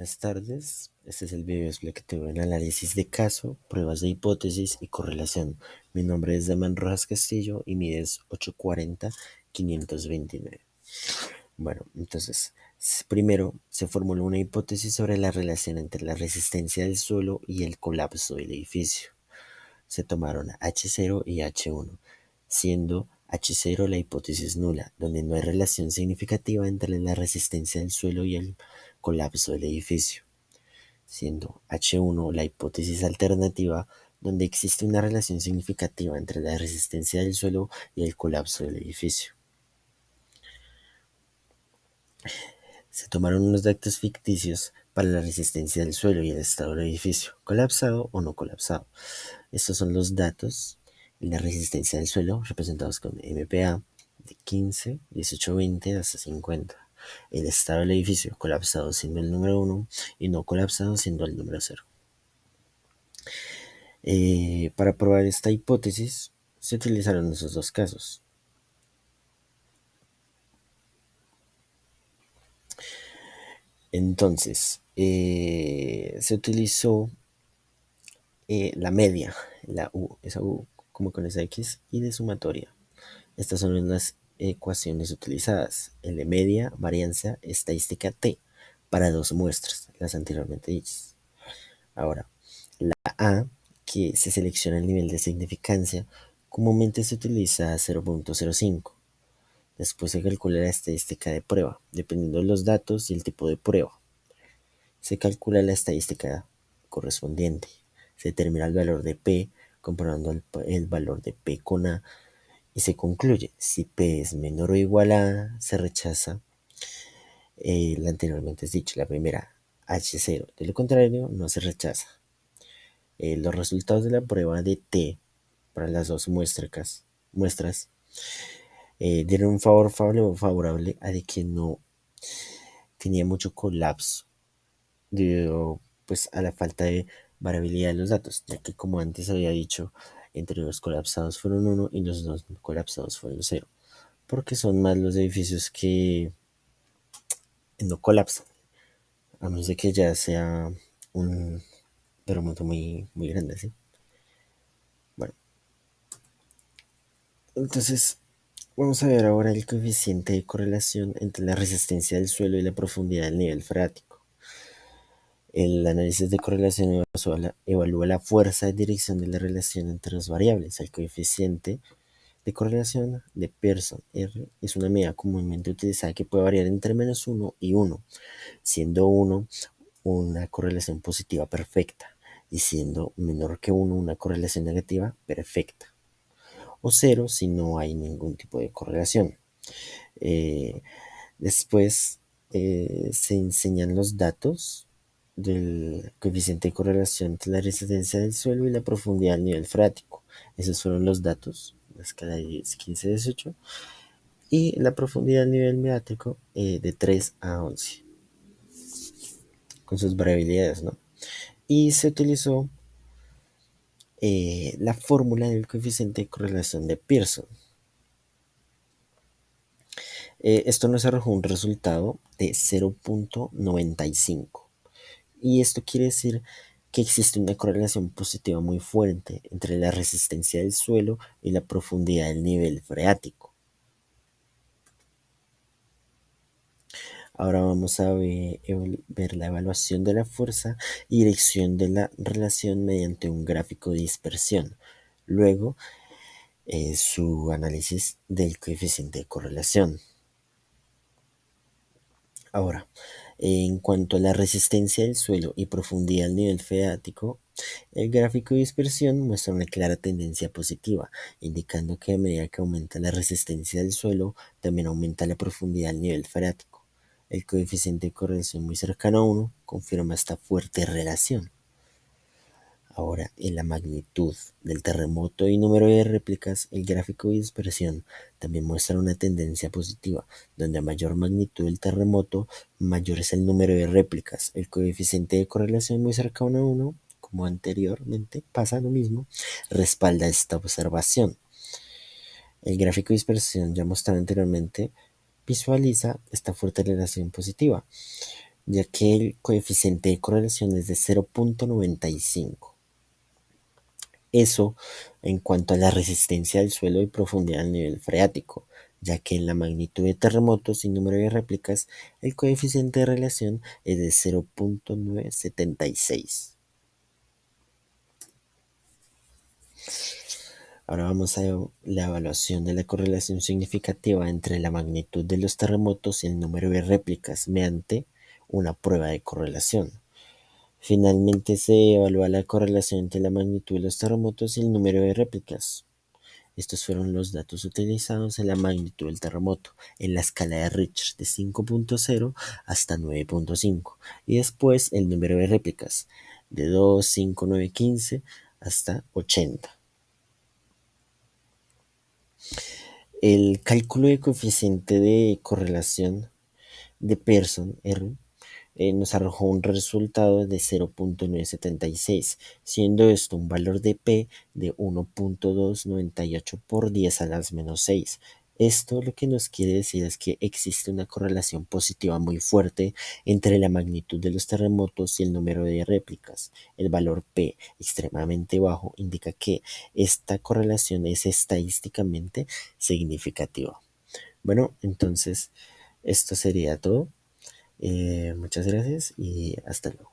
Buenas tardes, este es el video explicativo en análisis de caso, pruebas de hipótesis y correlación. Mi nombre es Damián Rojas Castillo y mi es 840-529. Bueno, entonces, primero se formuló una hipótesis sobre la relación entre la resistencia del suelo y el colapso del edificio. Se tomaron H0 y H1, siendo H0 la hipótesis nula, donde no hay relación significativa entre la resistencia del suelo y el colapso del edificio, siendo H1 la hipótesis alternativa, donde existe una relación significativa entre la resistencia del suelo y el colapso del edificio. Se tomaron unos datos ficticios para la resistencia del suelo y el estado del edificio, colapsado o no colapsado. Estos son los datos y la resistencia del suelo representados con MPa de 15, 18, 20 hasta 50. El estado del edificio colapsado siendo el número 1 y no colapsado siendo el número 0. Para probar esta hipótesis se utilizaron esos dos casos. Entonces, se utilizó la media, la U, esa U como con esa X, y de sumatoria. Estas son las ecuaciones utilizadas: L media, varianza, estadística T, para dos muestras, las anteriormente dichas. Ahora, la A, que se selecciona el nivel de significancia, comúnmente se utiliza 0.05. Después se calcula la estadística de prueba, dependiendo de los datos y el tipo de prueba. Se calcula la estadística correspondiente. Se determina el valor de P comparando el valor de P con A y se concluye. Si P es menor o igual a A, se rechaza la anteriormente es dicho, la primera, H0. De lo contrario, no se rechaza. Los resultados de la prueba de T para las dos muestras dieron un favor favorable a de que no tenía mucho colapso debido pues a la falta de variabilidad de los datos, ya que como antes había dicho, entre los colapsados fueron 1 y los dos colapsados fueron 0, porque son más los edificios que no colapsan, a menos de que ya sea un terremoto muy grande, ¿sí? Bueno, entonces vamos a ver ahora el coeficiente de correlación entre la resistencia del suelo y la profundidad del nivel freático. El análisis de correlación evalúa la fuerza de dirección de la relación entre las variables. El coeficiente de correlación de Pearson R es una medida comúnmente utilizada que puede variar entre -1 y 1, siendo 1 una correlación positiva perfecta y siendo menor que 1 una correlación negativa perfecta, o 0 si no hay ningún tipo de correlación. Después se enseñan los datos del coeficiente de correlación entre la resistencia del suelo y la profundidad del nivel freático. Esos fueron los datos, la escala de 10, 15, 18, y la profundidad del nivel freático de 3 a 11, con sus variabilidades, ¿no? Y se utilizó la fórmula del coeficiente de correlación de Pearson. Esto nos arrojó un resultado de 0.95. Y esto quiere decir que existe una correlación positiva muy fuerte entre la resistencia del suelo y la profundidad del nivel freático. Ahora vamos a ver la evaluación de la fuerza y dirección de la relación mediante un gráfico de dispersión. Luego, su análisis del coeficiente de correlación. Ahora, en cuanto a la resistencia del suelo y profundidad del nivel freático, el gráfico de dispersión muestra una clara tendencia positiva, indicando que a medida que aumenta la resistencia del suelo, también aumenta la profundidad del nivel freático. El coeficiente de correlación muy cercano a 1 confirma esta fuerte relación. Ahora, en la magnitud del terremoto y número de réplicas, el gráfico de dispersión también muestra una tendencia positiva, donde a mayor magnitud del terremoto, mayor es el número de réplicas. El coeficiente de correlación muy cercano a 1, como anteriormente, pasa lo mismo, respalda esta observación. El gráfico de dispersión ya mostrado anteriormente visualiza esta fuerte relación positiva, ya que el coeficiente de correlación es de 0,95. Eso en cuanto a la resistencia del suelo y profundidad del nivel freático, ya que en la magnitud de terremotos y número de réplicas, el coeficiente de relación es de 0,976. Ahora vamos a la evaluación de la correlación significativa entre la magnitud de los terremotos y el número de réplicas mediante una prueba de correlación. Finalmente se evalúa la correlación entre la magnitud de los terremotos y el número de réplicas. Estos fueron los datos utilizados en la magnitud del terremoto en la escala de Richter de 5.0 hasta 9.5 y después el número de réplicas de 2, 5, 9, 15 hasta 80. El cálculo de coeficiente de correlación de Pearson R nos arrojó un resultado de 0,976, siendo esto un valor de P de 1,298 por 10 a las menos 6. Esto lo que nos quiere decir es que existe una correlación positiva muy fuerte entre la magnitud de los terremotos y el número de réplicas. El valor P extremadamente bajo indica que esta correlación es estadísticamente significativa. Bueno, entonces esto sería todo. Muchas gracias y hasta luego.